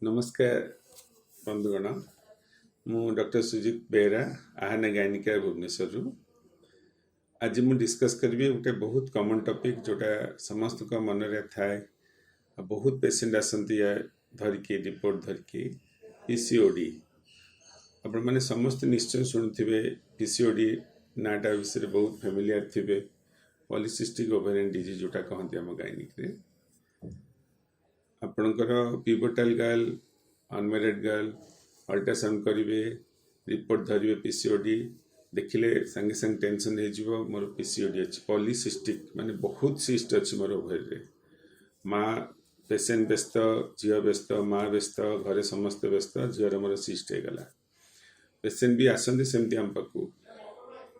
नमस्कार बंधुगण मु डॉक्टर सुजीत बेहरा आहना गायनिका भुवनेश्वर आज मु डिस्कस करी गोटे बहुत कॉमन टॉपिक जोटा समस्त को मन रे थाए बहुत पेशेंट आसंती धरिकी रिपोर्ट धरिकी पीसीओडी आपण माने समस्त निश्चय शुणुथिबे पीसीओडी नाटा विषय बहुत फेमिलियर थिबे पॉलीसिस्टिक ओवेरियन डिजीज जोटा कहंती हम गायनिक रे आपणकर पिवोटाल गर्ल अनमेरिड गर्ल अल्ट्रासाउंड करेंगे रिपोर्ट धरिए पीसीओडी देखिले संगे संगे टेंशन हो मोर पीसीओडी अच्छी पॉलीसिस्टिक माने बहुत सिस्ट अच्छी मोर ओभर रे माँ पेसेंट व्यस्त झील व्यस्त माँ व्यस्त घरे समस्त व्यस्त झीर मोर सिस्ट होगला पेसेंट भी आसती सेमती आम पाखु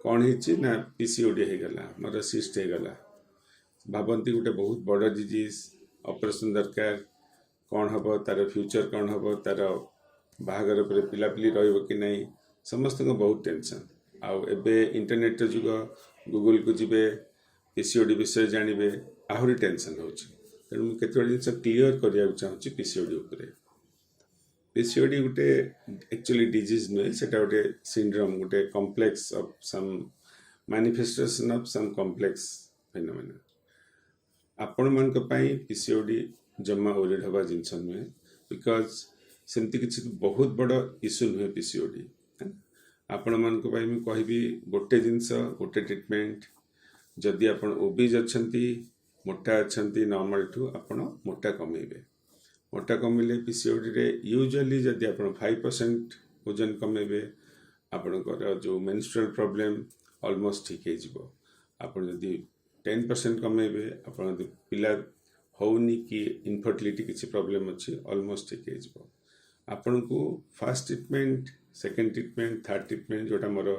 कौन ना पीसीओडी होगला मोर सिस्ट होगला भावती गोटे बहुत बड़ डिजीज ऑपरेशन दरकार कौन हम तार फ्यूचर कौन हम तार बाहागर पर पिलापिली कि नहीं समस्त को बहुत टेंशन आउ एबे इंटरनेट जुग गूगल को जी पीसीओडी विषय जानवे आहरी टेंशन होणु मुझे जिन क्लीयर करने चाहिए पीसीओडी उपरे पीसीओडी गोटे एक्चुअली डिजीज नुहे से गोटे सिंड्रोम गोटे complex of some manifestation of some complex phenomena आपण मान पीसीओडी जमा ओरिड हवा जिनस नुहे बिकज सेमती किसी बहुत बड़ इश्यू नुहे पीसीओडी आपण मान कहबी गोटे जिनस गोटे ट्रीटमेंट जदि आप ओबीज अच्छा मोटा अच्छा नॉर्मल ठू आप मोटा कमेबे मोटा कमेले पीसीओडी रे यूजुअली जदि आप 5% वजन कमेबे आपणकर जो मेंस्ट्रुअल प्रॉब्लम ऑलमोस्ट ठीक हो आप जदि 10% कमेबे आप पिला होनी कि इनफर्टिलिटी किसी प्रॉब्लम अच्छी ऑलमोस्ट ठीक हो आपन को first treatment second treatment third treatment जोटा मोर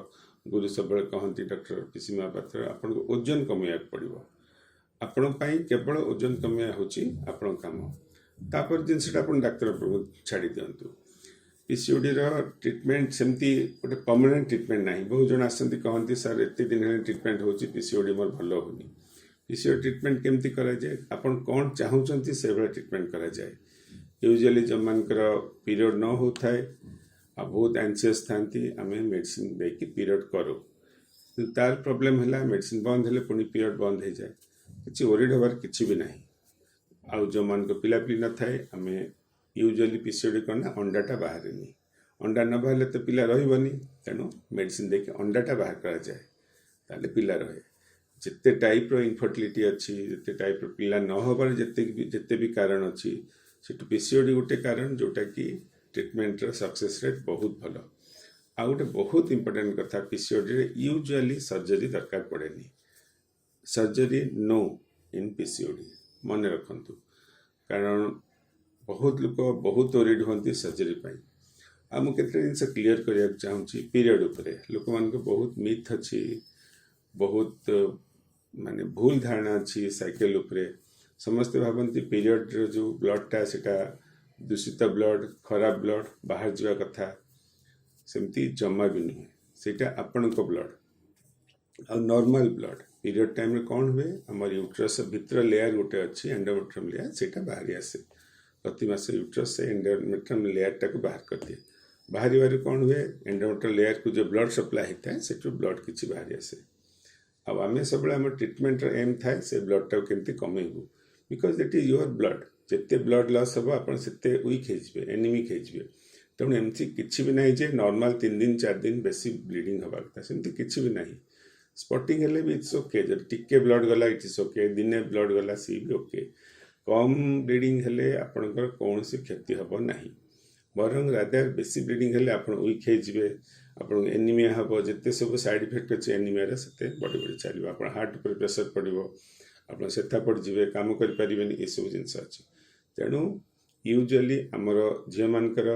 गुरु सब कहती डॉक्टर पीसी महापात्र आपन को ओजन कमेया पड़ो आपण केवल ओजन कमेया होची आपण काम तापर जिनसटा आप डाक्तर छाड़ी दिंतु पीसीओडी ट्रीटमेंट सेमती गोटे परमानेंट ट्रीटमेंट ना बहुत जन आसती कहती सर एत दिन ट्रीटमेंट हो पीसीओडी मोर भल होनी पीसीओडी ट्रीटमेंट केमती करा जाए आपण कौन चाहूँगी से भाई ट्रीटमेंट करा जाए यूजुअली जो मानकर पीरियड न होता है आ बहुत एंशियस था आम मेडिसिन देकी पीरियड करूँ तार प्रॉब्लम है मेडिसिन बंद है पुणी पीरियड बंद हो जाए किसी ओरिड हबार किसी भी ना आउ जो मान को पिलापिली न थाए आम यूजुअली पीसीओडी करना अंडाटा बाहर नहीं अंडा न बाहर तो पिला रही तेणु मेडिसिन देके अंडाटा बाहर करा जाए ताले पिला रहे जिते टाइप रो इनफर्टिलिटी अच्छी जिते टाइप रो पिला न होबार जिते भी कारण अच्छी से पीसीओडी गोटे कारण जोटा कि ट्रीटमेंट सक्सेस रेट बहुत भल आ गोटे बहुत इंपोर्टेंट कथा पीसीओडी रे यूजुअली सर्जरी दरकार पड़ेनी सर्जरी नो इन पीसीओडी मन रखंतु कारण बहुत लोग बहुत ओरिड होती सर्जरी आ मुझे जिन क्लीयर करने चाहूँगी पीरियड उपरे लोक मान बहुत मिथ अच्छी बहुत माने भूल धारणा अच्छी साइकेल उपरे समस्ते भावती पीरियड जो ब्लडटा सेटा दूषित ब्लड खराब ब्लड बाहर जावा कथा सेमती जमा भी नुहे सेटा आपण को ब्लड आ नॉर्मल ब्लड पीरियड टाइम रे कौन हुए आम यूट्रस भितर लेयर गोटे अच्छी एंडोमेट्रियम लेयर सेटा बाहरी आसे प्रति मास यूट्रस से एंडोमेट्रियम लेयर टाक बाहर कर दिए बाहरी बाहर कौन हुए एंडोमेट्रियम लेयर को जो ब्लड सप्लाई होता है से ब्लड किसी बाहरी आसे अब आम सब ट्रीटमेंट एम थाए से ब्लड टाक केमती कमेबू because that is your blood जिते ब्लड लॉस हम आप वीक हो एनिमिक हो तेणु एमती किसी भी ना जे नॉर्मल 3 दिन 4 दिन बेसी ब्लीडिंग हवा कथा सेमती किसी भी ना स्पॉटिंग हेले भी इट्स ओके जब टिके ब्लड गला इट इज ओके दिने ब्लड गला सी भी ओके कम ब्लीडिंग हेले आपणकर कौन क्षति हम ना बरং रादर बेसी ब्लीडिंग हेले आप वीक हो आप एनीमिया हम जिते सब साइड इफेक्ट अच्छे एनीमिया से बढ़ी बढ़ी चलो आप हार्ट पर प्रेसर पड़ो आप सेथा पड़े कम करें ये सब जिनस अच्छी तेणु यूजुअली आमर झील मानकर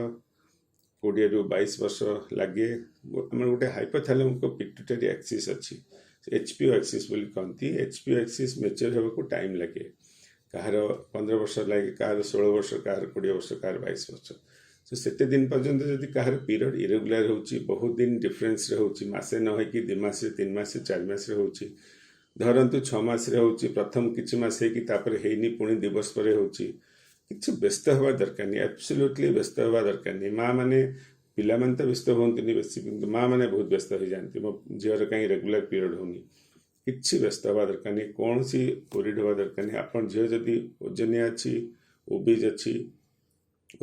20 ରୁ 22 वर्ष लगे आम गोटे हाइपोथैलेमिक पिट्यूटरी एक्सिस अच्छी एचपीओ एक्सिस बोली कहती एचपीओ एक्सिस मैच्योर होगा को टाइम लगे कहार 15 वर्ष लगे कहार 16 वर्ष कहार 20 वर्ष कहार 22 वर्ष तो सेते दिन पर्यंत जदि कहार पीरियड इरेगुलर होची बहुत दिन डिफरेंस रे होची मासे न होई कि 2 मास 3 मास 4 मास रे होची धरंतु 6 मास रे होची प्रथम किछि मास है कि तापर हेनी पुणी दिवस पर होची କିଛି ବ୍ୟସ୍ତ ହେବା ଦରକାର ନାହିଁ, ଆବସଲ୍ୟୁଟଲି ବ୍ୟସ୍ତ ହେବା ଦରକାର ନାହିଁ। ମାଆ ମାନେ, ପିଲାମାନେ ତ ବ୍ୟସ୍ତ ହୁଅନ୍ତିନି ବେଶୀ, କିନ୍ତୁ ମାଆ ମାନେ ବହୁତ ବ୍ୟସ୍ତ ହେଇଯାଆନ୍ତି, ମୋ ଝିଅର କାହିଁ ରେଗୁଲାର ପିରିୟଡ଼ ହେଉନି। କିଛି ବ୍ୟସ୍ତ ହେବା ଦରକାର ନାହିଁ, କୌଣସି ଓରିଡ୍ ହେବା ଦରକାର ନାହିଁ। ଆପଣ ଝିଅ ଯଦି ଓଜନିଆ ଅଛି, ଓବିଜ୍ ଅଛି,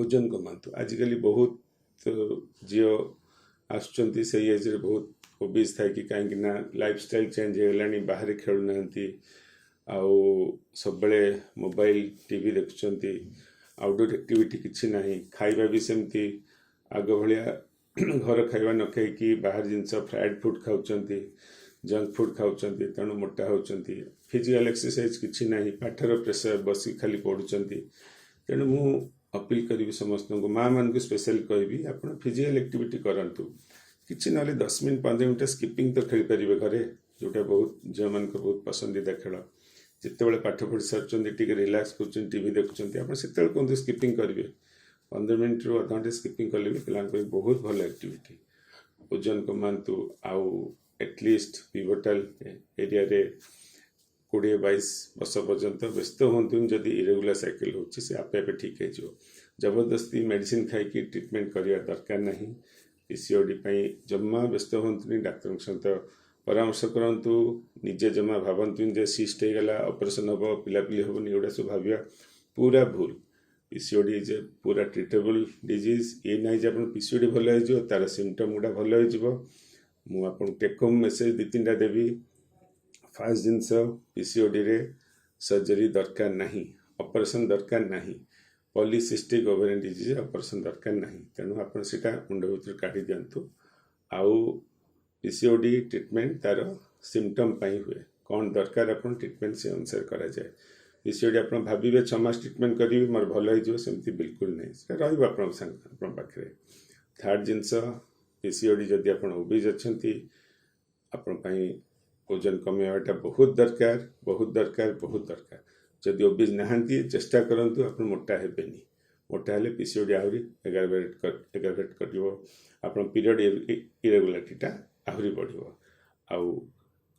ଓଜନ କମାନ୍ତୁ। ଆଜିକାଲି ବହୁତ ଝିଅ ଆସୁଛନ୍ତି ସେଇ ଏଜ୍ରେ ବହୁତ ଓବିଜ୍ ଥାଇକି, କାହିଁକି ନା ଲାଇଫଷ୍ଟାଇଲ୍ ଚେଞ୍ଜ ହେଇଗଲାଣି, ବାହାରେ ଖେଳୁନାହାନ୍ତି, ଆଉ ସବୁବେଳେ ମୋବାଇଲ ଟିଭି ଦେଖୁଛନ୍ତି, ଆଉଟଡୋର୍ ଆକ୍ଟିଭିଟି କିଛି ନାହିଁ। ଖାଇବା ବି ସେମିତି ଆଗ ଭଳିଆ ଘର ଖାଇବା ନ ଖାଇକି ବାହାର ଜିନିଷ, ଫ୍ରାଏଡ୍ ଫୁଡ଼୍ ଖାଉଛନ୍ତି, ଜଙ୍କ ଫୁଡ଼୍ ଖାଉଛନ୍ତି, ତେଣୁ ମୋଟା ହେଉଛନ୍ତି। ଫିଜିକାଲ୍ ଏକ୍ସରସାଇଜ କିଛି ନାହିଁ, ପାଠର ପ୍ରେସର, ବସିକି ଖାଲି ପଢ଼ୁଛନ୍ତି। ତେଣୁ ମୁଁ ଅପିଲ୍ କରିବି ସମସ୍ତଙ୍କୁ, ମାଆମାନଙ୍କୁ ସ୍ପେଶାଲି କହିବି, ଆପଣ ଫିଜିକାଲ୍ ଆକ୍ଟିଭିଟି କରନ୍ତୁ। କିଛି ନହେଲେ 10 ମିନିଟ୍ 15 ମିନିଟ୍ ସ୍କିପିଂ ତ ଖେଳିପାରିବେ ଘରେ, ଯେଉଁଟା ବହୁତ ଝିଅମାନଙ୍କ ବହୁତ ପସନ୍ଦିଦା ଖେଳ। ଯେତେବେଳେ ପାଠ ପଢ଼ି ସାରୁଛନ୍ତି, ଟିକେ ରିଲାକ୍ସ କରୁଛନ୍ତି, ଟିଭି ଦେଖୁଛନ୍ତି, ଆପଣ ସେତେବେଳେ କୁହନ୍ତୁ ସ୍କିପିଂ କରିବେ। 15 ମିନିଟ୍ରୁ ଅଧଘଣ୍ଟେ ସ୍କିପିଂ କଲେ ବି ପିଲାଙ୍କ ପାଇଁ ବହୁତ ଭଲ ଆକ୍ଟିଭିଟି। ଓଜନ କମାନ୍ତୁ, ଆଉ ଏଟଲିଷ୍ଟ ପିଭଟାଲ୍ ଏରିଆରେ 20-22 ବର୍ଷ ପର୍ଯ୍ୟନ୍ତ ବ୍ୟସ୍ତ ହୁଅନ୍ତୁନି। ଯଦି ଇରେଗୁଲାର ସାଇକେଲ ହେଉଛି, ସେ ଆପେ ଆପେ ଠିକ୍ ହେଇଯିବ। ଜବରଦସ୍ତି ମେଡ଼ିସିନ ଖାଇକି ଟ୍ରିଟମେଣ୍ଟ କରିବା ଦରକାର ନାହିଁ। ପିସିଓଡ଼ି ପାଇଁ ଜମା ବ୍ୟସ୍ତ ହୁଅନ୍ତୁନି, ଡାକ୍ତରଙ୍କ ସହିତ ପରାମର୍ଶ କରନ୍ତୁ। ନିଜେ ଜମା ଭାବନ୍ତୁନି ଯେ ସିଷ୍ଟ ହେଇଗଲା, ଅପରେସନ୍ ହେବ, ପିଲାପିଲି ହେବନି, ଏଗୁଡ଼ା ସବୁ ଭାବିବା ପୁରା ଭୁଲ। ପିସିଓଡ଼ି ଇଜ୍ ଏ ପୁରା ଟ୍ରିଟେବଲ୍ ଡିଜିଜ୍। ଇଏ ନାହିଁ ଯେ ଆପଣ ପିସିଓଡ଼ି ଭଲ ହେଇଯିବ, ତା'ର ସିମ୍ପଟମ୍ ଗୁଡ଼ା ଭଲ ହେଇଯିବ। ମୁଁ ଆପଣଙ୍କୁ ଟେକ୍ ହୋମ୍ ମେସେଜ 2-3ଟା ଦେବି। ଫାର୍ଷ୍ଟ ଜିନିଷ, ପିସିଓଡ଼ିରେ ସର୍ଜରୀ ଦରକାର ନାହିଁ, ଅପରେସନ୍ ଦରକାର ନାହିଁ। ପଲିସିଷ୍ଟିକ୍ ଓଭେରିଆନ୍ ଡିଜିଜ୍ ଅପରେସନ୍ ଦରକାର ନାହିଁ, ତେଣୁ ଆପଣ ସେଇଟା ମୁଣ୍ଡ ଭିତରୁ କାଢ଼ି ଦିଅନ୍ତୁ। ଆଉ ପିସିଓଡ଼ି ଟ୍ରିଟମେଣ୍ଟ ତା'ର ସିମ୍ପଟମ୍ ପାଇଁ ହୁଏ, କ'ଣ ଦରକାର ଆପଣ ଟ୍ରିଟମେଣ୍ଟ ସେ ଅନୁସାରେ କରାଯାଏ। ପିସିଓଡ଼ି ଆପଣ ଭାବିବେ 6 ମାସ ଟ୍ରିଟମେଣ୍ଟ କରିବି ମୋର ଭଲ ହେଇଯିବ, ସେମିତି ବିଲକୁଲ ନାହିଁ, ସେଟା ରହିବ ଆପଣଙ୍କ ପାଖରେ। ଥାର୍ଡ଼ ଜିନିଷ, ପିସିଓଡ଼ି ଯଦି ଆପଣ ଓବିଜ୍ ଅଛନ୍ତି, ଆପଣ ପାଇଁ ଓଜନ କମାଇବାଟା ବହୁତ ଦରକାର, ବହୁତ ଦରକାର, ବହୁତ ଦରକାର। ଯଦି ଓବିଜ୍ ନାହାନ୍ତି, ଚେଷ୍ଟା କରନ୍ତୁ ଆପଣ ମୋଟା ହେବେନି। ମୋଟା ହେଲେ ପିସିଓଡ଼ି ଆହୁରି ଏଗାରଭେଟ୍ କରିବ, ଆପଣ ପିରିୟଡ଼ ଇରେଗୁଲାରିଟିଟା ଆହୁରି ବଢ଼ିବ। ଆଉ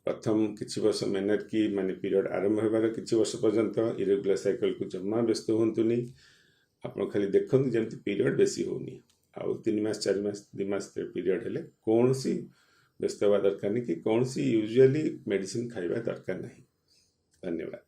ପ୍ରଥମ କିଛି ବର୍ଷ ମେନର୍କି ମାନେ ପିରିୟଡ଼ ଆରମ୍ଭ ହେବାର କିଛି ବର୍ଷ ପର୍ଯ୍ୟନ୍ତ ଇରେଗୁଲାର ସାଇକେଲକୁ ଜମା ବ୍ୟସ୍ତ ହୁଅନ୍ତୁନି। ଆପଣ ଖାଲି ଦେଖନ୍ତୁ ଯେମିତି ପିରିୟଡ଼ ବେଶୀ ହେଉନି। ଆଉ 3 ମାସ 4 ମାସ 2 ମାସ ପିରିୟଡ଼ ହେଲେ କୌଣସି ବ୍ୟସ୍ତ ହେବା ଦରକାର ନାହିଁ, କି କୌଣସି ୟୁଜୁଆଲି ମେଡ଼ିସିନ ଖାଇବା ଦରକାର ନାହିଁ। ଧନ୍ୟବାଦ।